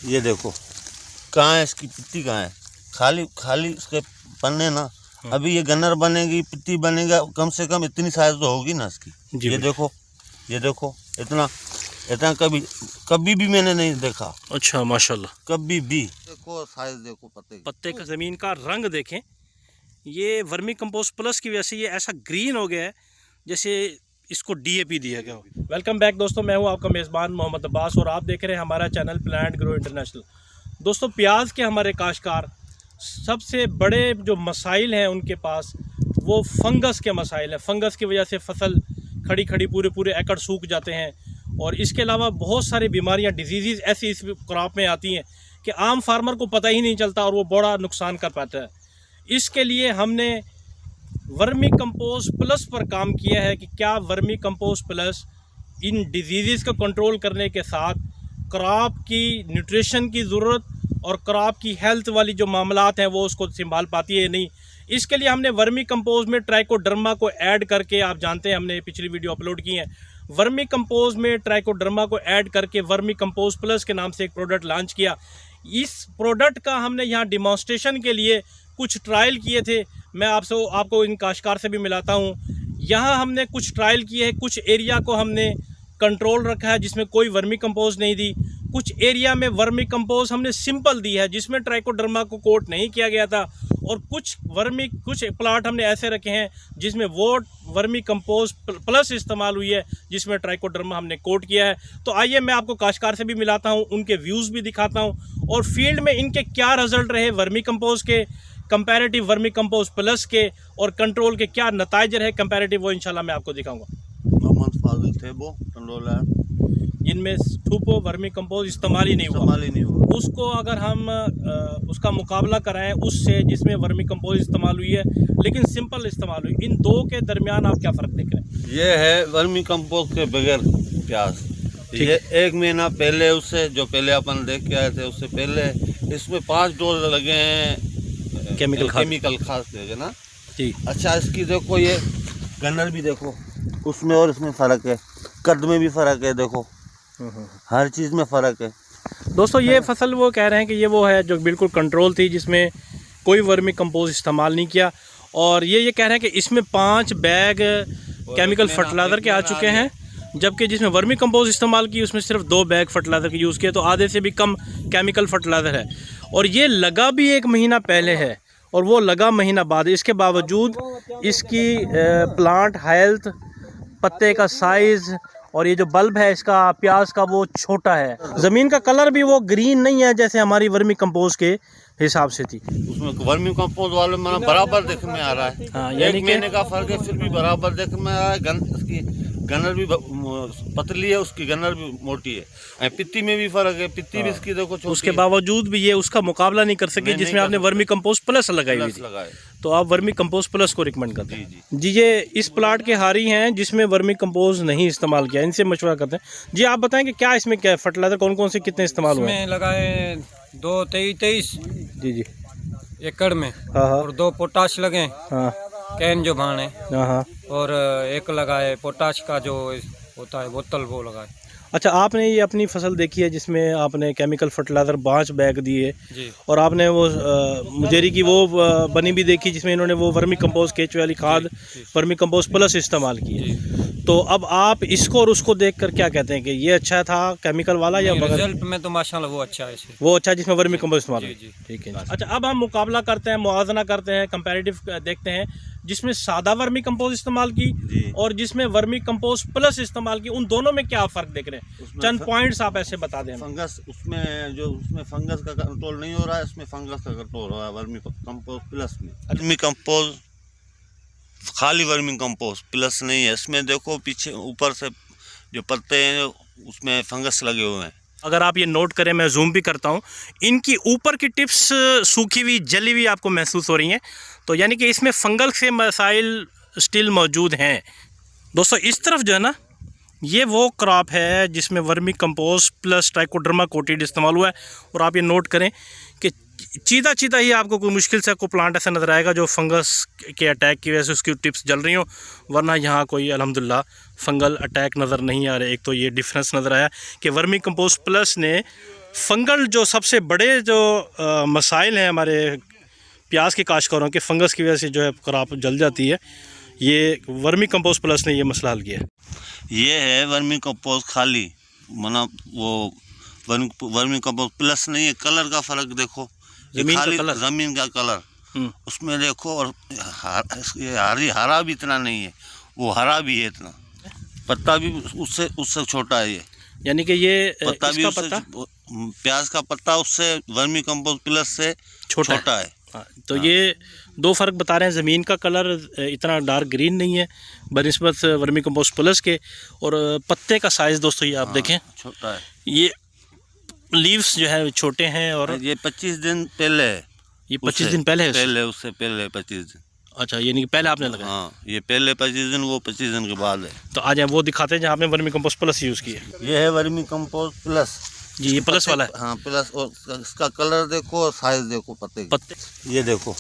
ये देखो कहाँ है, इसकी पित्ती कहाँ है, खाली खाली इसके पन्ने ना। अभी ये गन्नर बनेगी, पित्ती बनेगा, कम से कम इतनी साइज तो होगी ना इसकी। ये देखो, ये देखो, इतना इतना कभी कभी भी मैंने नहीं देखा। अच्छा, माशाल्लाह, कभी भी। देखो साइज, देखो पत्ते का, ज़मीन का रंग देखें। ये वर्मी कंपोस्ट प्लस की वजह से ये ऐसा ग्रीन हो गया है जैसे इसको डीएपी दिया गया हो। वेलकम बैक दोस्तों, मैं हूं आपका मेज़बान मोहम्मद अब्बास और आप देख रहे हैं हमारा चैनल प्लांट ग्रो इंटरनेशनल। दोस्तों, प्याज के हमारे काश्तकार सबसे बड़े जो मसाइल हैं उनके पास, वो फंगस के मसाइल हैं। फंगस की वजह से फसल खड़ी खड़ी पूरे एकड़ सूख जाते हैं, और इसके अलावा बहुत सारी बीमारियां, डिजीज़ ऐसी इस क्रॉप में आती हैं कि आम फार्मर को पता ही नहीं चलता और वो बड़ा नुकसान कर पाता है। इसके लिए हमने वर्मी कंपोस्ट प्लस पर काम किया है कि क्या वर्मी कंपोस्ट प्लस इन डिजीज़ को कंट्रोल करने के साथ क्रॉप की न्यूट्रिशन की ज़रूरत और क्रॉप की हेल्थ वाली जो मामलात हैं वो उसको संभाल पाती है नहीं। इसके लिए हमने वर्मी कंपोस्ट में ट्राइकोडर्मा को ऐड करके, आप जानते हैं हमने पिछली वीडियो अपलोड की है, वर्मी कंपोस्ट में ट्राइकोडर्मा को ऐड करके वर्मी कंपोस्ट प्लस के नाम से एक प्रोडक्ट लॉन्च किया। इस प्रोडक्ट का हमने यहाँ डिमॉन्स्ट्रेशन के लिए कुछ ट्रायल किए थे। मैं आपको इन काश्तकार से भी मिलाता हूँ। यहाँ हमने कुछ ट्रायल किए हैं, कुछ एरिया को हमने कंट्रोल रखा है जिसमें कोई वर्मी कंपोस्ट नहीं दी, कुछ एरिया में वर्मी कंपोस्ट हमने सिंपल दी है जिसमें ट्राइकोडर्मा को कोट नहीं किया गया था, और कुछ प्लाट हमने ऐसे रखे हैं जिसमें वो वर्मी कंपोस्ट प्लस इस्तेमाल हुई है जिसमें ट्राइकोडर्मा हमने कोट किया है। तो आइए मैं आपको काश्तकार से भी मिलाता हूँ, उनके व्यूज़ भी दिखाता हूँ और फील्ड में इनके क्या रिजल्ट रहे वर्मी कंपोस्ट के कंपैरेटिव वर्मी कंपोस्ट प्लस के, और कंट्रोल के क्या नताइज रहे कंपैरेटिव, वो इंशाल्लाह मैं आपको दिखाऊंगा। मोहम्मद फाजिल थे वो टंडोला, जिनमें ठूपो वर्मी कंपोस्ट इस्तेमाल ही नहीं हुआ। उसको अगर हम उसका मुकाबला कराएं उससे जिसमें वर्मी कंपोस्ट इस्तेमाल हुई है लेकिन सिंपल इस्तेमाल हुई, इन दो के दरमियान आप क्या फ़र्क देख रहे हैं? ये है वर्मी कंपोस्ट के बगैर प्याज। ये 1 महीना पहले, उससे जो पहले अपन देख के आए थे उससे पहले इसमें 5 डोज लगे हैं केमिकल खाद देगा ना जी। अच्छा, इसकी देखो, ये गन्नर भी देखो, उसमें और इसमें फ़र्क है, कद में भी फ़र्क है, देखो हर चीज़ में फ़र्क है। दोस्तों, ये फसल वो कह रहे हैं कि ये वो है जो बिल्कुल कंट्रोल थी, जिसमें कोई वर्मी कंपोस्ट इस्तेमाल नहीं किया, और ये कह रहे हैं कि इसमें 5 बैग केमिकल फर्टिलाइज़र के आ चुके हैं, जबकि जिसमें वर्मी कंपोस्ट इस्तेमाल की उसमें सिर्फ 2 बैग फर्टिलाइज़र के यूज़ किए, तो आधे से भी कम केमिकल फर्टिलाइज़र है। और ये लगा भी 1 महीना पहले है और वो लगा महीना बाद। इसके बावजूद इसकी प्लांट हेल्थ, पत्ते का साइज़ और ये जो बल्ब है इसका प्याज का वो छोटा है। ज़मीन का कलर भी वो ग्रीन नहीं है जैसे हमारी वर्मी कंपोस्ट के हिसाब से थी। उसमें वर्मी कंपोस्ट वाले में बराबर देखने में आ रहा है। हाँ, यानी 1 महीने का फर्क है, फिर भी बराबर देखने में आ रहा है। उसकी गन्नर भी पतली है, उसकी गन्नर भी मोटी है, पित्ती में भी फर्क है, पित्ती भी इसकी देखो छोटी। उसके बावजूद भी ये उसका मुकाबला नहीं कर सके जिसमें आपने वर्मी कंपोस्ट प्लस लगाई हुई थी। तो आप वर्मी कंपोस्ट प्लस को रिकमेंड करते हैं जी। ये इस प्लाट के हारी हैं जिसमें वर्मी कंपोस्ट नहीं इस्तेमाल किया, इनसे मशवरा करते हैं जी। आप बताएं कि क्या इसमें क्या फर्टिलाइजर कौन कौन से कितने इस्तेमाल हुए? इसमें लगाए 2-23 जी एकड़ में, हाँ, और 2 पोटाश लगे, हाँ कैन जो भाण है, हाँ, और 1 लगाए पोटाश का जो होता है बोतल, वो लगाए। अच्छा, आपने ये अपनी फसल देखी है जिसमें आपने केमिकल फर्टिलाइज़र 5 बैग दिए जी, और आपने वो मुजेरी की वो बनी भी देखी जिसमें इन्होंने वो वर्मी कंपोस्ट केचुए वाली खाद वर्मी कंपोस्ट प्लस इस्तेमाल की है। तो अब आप इसको और उसको देखकर क्या कहते हैं कि ये अच्छा था केमिकल वाला या रिजल्ट में तो माशाल्लाह वो अच्छा है, वो अच्छा जिसमें वर्मी कंपोस्ट इस्तेमाल है? जी। ठीक है। अच्छा, अब हम मुकाबला करते हैं, मुआवजना करते हैं, कंपैरेटिव देखते हैं जिसमें सादा वर्मी कंपोस्ट इस्तेमाल की और जिसमें वर्मी कंपोस्ट प्लस इस्तेमाल की, उन दोनों में क्या फ़र्क देख रहे हैं? चंद पॉइंट्स आप ऐसे बता दें। फंगस उसमें फंगस का कंट्रोल नहीं हो रहा है, इसमें फंगस का कंट्रोल हो रहा है वर्मी कंपोस्ट प्लस में। वर्मी कंपोस्ट खाली वर्मी कंपोस्ट प्लस नहीं है, इसमें देखो पीछे ऊपर से जो पत्ते हैं उसमें फंगस लगे हुए हैं। अगर आप ये नोट करें, मैं जूम भी करता हूँ, इनकी ऊपर की टिप्स सूखी हुई जली हुई आपको महसूस हो रही हैं, तो यानी कि इसमें फंगल से मसाइल स्टिल मौजूद हैं। दोस्तों, इस तरफ जो है ना, ये वो क्रॉप है जिसमें vermi compost plus trichoderma coated इस्तेमाल हुआ है, और आप ये नोट करें कि चीता ही आपको कोई मुश्किल से कोई प्लांट ऐसा नज़र आएगा जो फंगस के अटैक की वजह से उसकी टिप्स जल रही हो, वरना यहाँ कोई अल्हम्दुलिल्लाह फंगल अटैक नज़र नहीं आ रहे। एक तो ये डिफरेंस नज़र आया कि वर्मी कंपोस्ट प्लस ने फंगल जो सबसे बड़े जो मसाइल हैं हमारे प्याज के काश्तकारों के, फंगस की वजह से जो है क्रॉप जल जाती है, ये वर्मी कंपोस्ट प्लस ने ये मसला हल किया है। ये है वर्मी कंपोस्ट खाली, मतलब वो वर्मी कंपोस्ट प्लस नहीं है। कलर का फ़र्क देखो, ये ज़मीन का खाली कलर। ज़मीन का कलर उसमें देखो, और ये हरा भी इतना नहीं है, वो हरा भी है इतना। पत्ता भी उससे छोटा है ये, यानी कि ये पत्ता भी इसका पत्ता प्याज का पत्ता उससे वर्मी कंपोस्ट प्लस से छोटा है। हाँ, तो ये दो फ़र्क बता रहे हैं। ज़मीन का कलर इतना डार्क ग्रीन नहीं है बनिस्बत वर्मी कंपोस्ट प्लस के, और पत्ते का साइज़ दोस्तों ये आप देखें छोटा है, ये लीव्स जो है छोटे हैं। और ये 25 दिन पहले है, ये 25 दिन पहले है उससे पहले 25 दिन। अच्छा, यानी कि पहले आपने लगाया। हाँ, ये पहले 25 दिन, वो 25 दिन के बाद है। तो आज वो दिखाते हैं जहाँ आपने वर्मी कंपोस्ट प्लस यूज़ किया है। ये है वर्मी कंपोस्ट प्लस जी, ये प्लस वाला है। हाँ प्लस, और इसका कलर देखो और साइज देखो पत्ते की। पत्ते ये देखो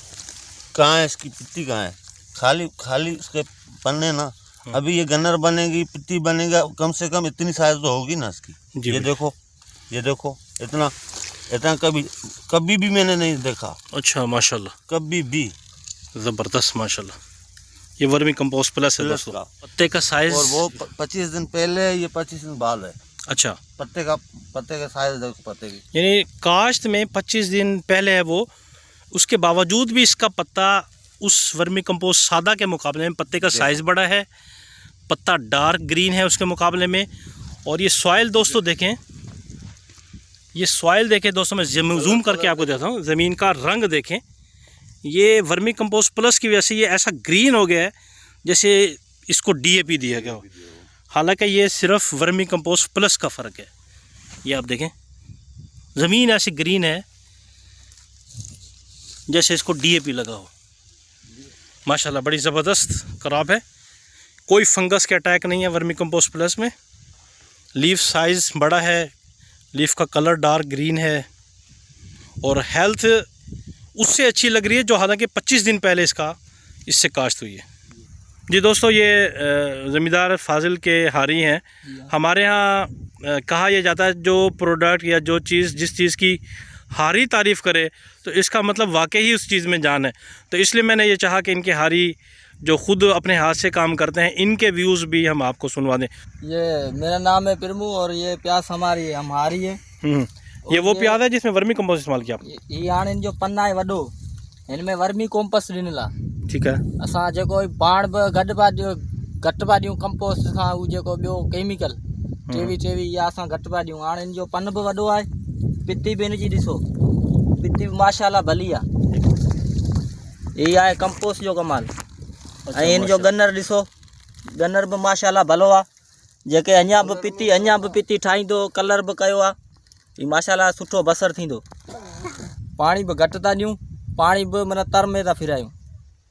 कहाँ है, इसकी पत्ती कहाँ है, खाली इसके पन्ने ना। अभी ये गन्नर बनेगी, पत्ती बनेगा, कम से कम इतनी साइज तो होगी ना इसकी। जी, ये देखो इतना कभी भी मैंने नहीं देखा। अच्छा, माशाल्लाह, कभी भी। ज़बरदस्त माशाल्लाह। ये वर्मी कंपोस्ट प्लस है प्लस दोस्तों। का। पत्ते का साइज़, और वो 25 दिन पहले है, ये 25 दिन बाद है। अच्छा, पत्ते का साइज देखो पत्ते की। यानी काश्त में 25 दिन पहले है वो, उसके बावजूद भी इसका पत्ता उस वर्मी कंपोस्ट सादा के मुकाबले में पत्ते का साइज़ बड़ा है, पत्ता डार्क ग्रीन है उसके मुकाबले में। और ये सॉइल दोस्तों देखें, ये सॉइल देखें दोस्तों, मैं जूम करके आपको देता हूँ, ज़मीन का रंग देखें। ये वर्मी कंपोस्ट प्लस की वजह से ये ऐसा ग्रीन हो गया है जैसे इसको DAP दिया गया हो। हालांकि ये सिर्फ वर्मी कंपोस्ट प्लस का फ़र्क है। ये आप देखें, ज़मीन ऐसी ग्रीन है जैसे इसको DAP लगा हो। माशाल्लाह, बड़ी ज़बरदस्त क्रॉप है, कोई फंगस के अटैक नहीं है वर्मी कंपोस्ट प्लस में। लीफ साइज़ बड़ा है, लीफ का कलर डार्क ग्रीन है, और हेल्थ उससे अच्छी लग रही है जो हालांकि 25 दिन पहले इससे काश्त हुई है। जी दोस्तों, ये ज़मींदार फाजिल के हारी हैं। हमारे यहाँ कहा यह जाता है जो प्रोडक्ट या जो चीज़, जिस चीज़ की हारी तारीफ़ करे तो इसका मतलब वाकई ही उस चीज़ में जान है। तो इसलिए मैंने ये चाहा कि इनके हारी जो खुद अपने हाथ से काम करते हैं, इनके व्यूज़ भी हम आपको सुनवा दें। ये मेरा नाम है पिरमू, और ये प्याज हमारी है। ये वो प्याज है जिसमें वर्मी कंपोस्ट इस्तेमाल किया आपने? ये हाणे जो पन्ना है वॾो, इनमें वर्मी कंपोस्ट ॾिनल आहे। ठीक है। असां जेको पाण बि घटि पिया ॾियूं कंपोस्ट खां, उहो जेको ॿियो केमिकल टेवी इहा असां घटि पिया ॾियूं। हाणे इन जो पन बि वॾो आहे, पिती बि हिनजी ॾिसो, पिती बि माशाल्लाह भली आहे। इहा आहे कंपोस्ट जो कमाल। ऐं इन जो गन्नर ॾिसो, गन्नर बि माशाल्लाह भलो आहे। जेके अञा बि पिती ठाहींदो, कलर बि कयो आहे, ही माशाल्लाह सुठो बसर थींदो। पाणी बि घटि था ॾियूं, पाणी बि माना तर में था फिरायूं।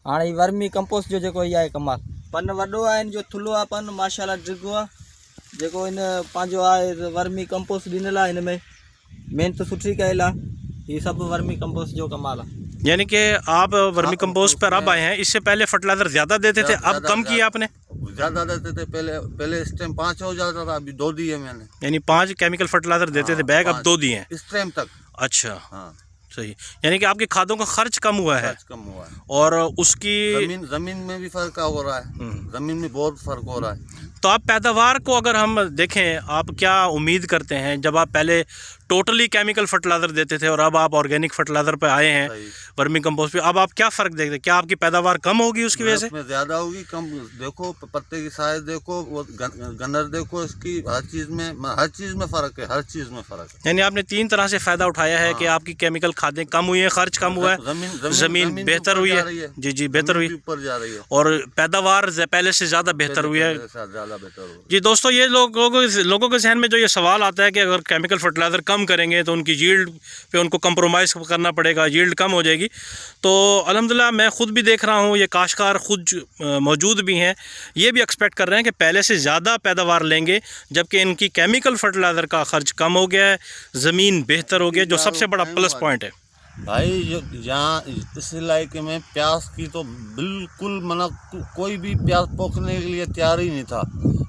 हाणे वर्मी कंपोस्ट जो जेको इहा आहे कमाल। पन वॾो आहे, इन जो थुल्हो आहे पन, माशाल्लाह डिघो आहे। जेको इन पंहिंजो आहे वर्मी कंपोस्ट ॾिनल आहे, हिन में महिनत सुठी कयल आहे। हीअ सभु वर्मी कंपोस्ट जो कमाल आहे। यानी कि आप वर्मी कंपोस्ट पर अब आए हैं, इससे पहले फर्टिलाइजर ज़्यादा देते थे, अब कम किया आपने? ज़्यादा देते थे पहले इस टाइम 5 हो जाता था, अभी 2 दिए मैंने। यानी 5 केमिकल फर्टिलाइजर देते थे बैग, अब 2 दिए हैं इस टाइम तक। अच्छा, हाँ, सही। यानी कि आपकी खादों का खर्च कम हुआ है, और उसकी जमीन में भी फर्क हो रहा है, जमीन में बहुत फर्क हो रहा है। तो आप पैदावार को अगर हम देखें, आप क्या उम्मीद करते हैं जब आप पहले टोटली केमिकल फर्टिलाइज़र देते थे और अब आप ऑर्गेनिक फर्टिलाइज़र पे आए हैं, वर्मी कंपोस्ट पे, अब आप क्या फ़र्क देखते हैं? क्या आपकी पैदावार कम होगी उसकी वजह से? ज़्यादा होगी, कम? देखो पत्ते की साइज देखो, वो गन्नर देखो, इसकी हर चीज़ में फ़र्क है, हर चीज़ में फ़र्क है। यानी आपने 3 तरह से फ़ायदा उठाया है कि आपकी केमिकल खादें कम हुई हैं, खर्च कम हुआ है, ज़मीन बेहतर हुई है। जी, बेहतर हुई, ऊपर जा रही है, और पैदावार पहले से ज़्यादा बेहतर हुई है। जी दोस्तों, ये लोगों के जहन में जो ये सवाल आता है कि अगर केमिकल फर्टिलाइज़र कम करेंगे तो उनकी यील्ड पे उनको कंप्रोमाइज़ करना पड़ेगा, यील्ड कम हो जाएगी। तो अल्हम्दुलिल्लाह मैं ख़ुद भी देख रहा हूँ, ये काश्तकार खुद मौजूद भी हैं, ये भी एक्सपेक्ट कर रहे हैं कि पहले से ज़्यादा पैदावार लेंगे, जबकि इनकी केमिकल फर्टिलाइज़र का खर्च कम हो गया है, ज़मीन बेहतर हो गई है, जो सबसे बड़ा प्लस पॉइंट है। भाई यहाँ इस इलाके में प्याज की तो बिल्कुल कोई भी प्याज पोखने के लिए तैयार ही नहीं था,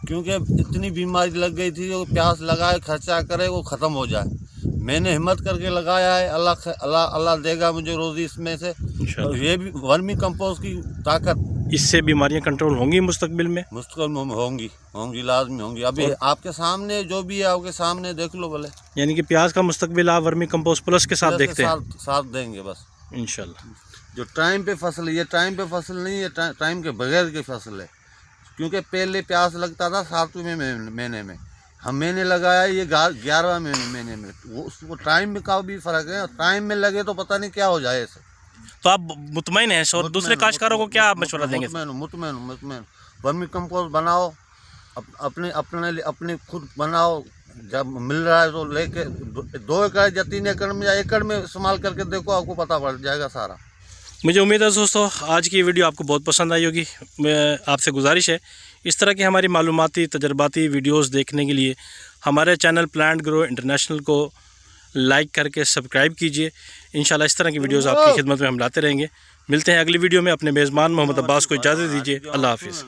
क्योंकि इतनी बीमारी लग गई थी जो प्याज लगाए खर्चा करे वो ख़त्म हो जाए। मैंने हिम्मत करके लगाया है, अल्लाह देगा मुझे रोज़ी इसमें से। इंशाल्लाह। और ये भी वर्मी कंपोस्ट की ताकत, इससे बीमारियां कंट्रोल होंगी मुस्तकबिल में। मुस्तकिल में होंगी लाजमी होंगी। अभी आपके सामने जो भी है आपके सामने देख लो भले। यानी कि प्याज का मुस्तकबिल आप वर्मी कंपोस्ट प्लस के साथ देखते हैं साथ देंगे बस इंशाल्लाह। जो टाइम पे फसल है, ये टाइम पे फसल नहीं है, टाइम के बगैर की फसल है। क्योंकि पहले प्याज लगता था 7वें महीने में, मैंने लगाया ये 11वें महीने में। वो टाइम में का भी फ़र्क है, टाइम में लगे तो पता नहीं क्या हो जाए इसे। तो आप मुतमईन हैं और दूसरे काश्तकारों को क्या आप मशवरा देंगे? मुतमईन वर्मी कंपोस्ट बनाओ, अपने खुद बनाओ। जब मिल रहा है तो लेके 2 एकड़ या 3 एकड़ में या एकड़ में इस्तेमाल करके देखो, आपको पता पड़ जाएगा सारा। मुझे उम्मीद है दोस्तों आज की वीडियो आपको बहुत पसंद आई होगी। मैं आपसे गुजारिश है इस तरह की हमारी मालूमाती तजर्बाती वीडियोस देखने के लिए हमारे चैनल प्लांट ग्रो इंटरनेशनल को लाइक करके सब्सक्राइब कीजिए। इंशाल्लाह इस तरह की वीडियोस आपकी खिदमत में हम लाते रहेंगे। मिलते हैं अगली वीडियो में। अपने मेज़बान मोहम्मद अब्बास को इजाज़त दीजिए। अल्लाह हाफिज़।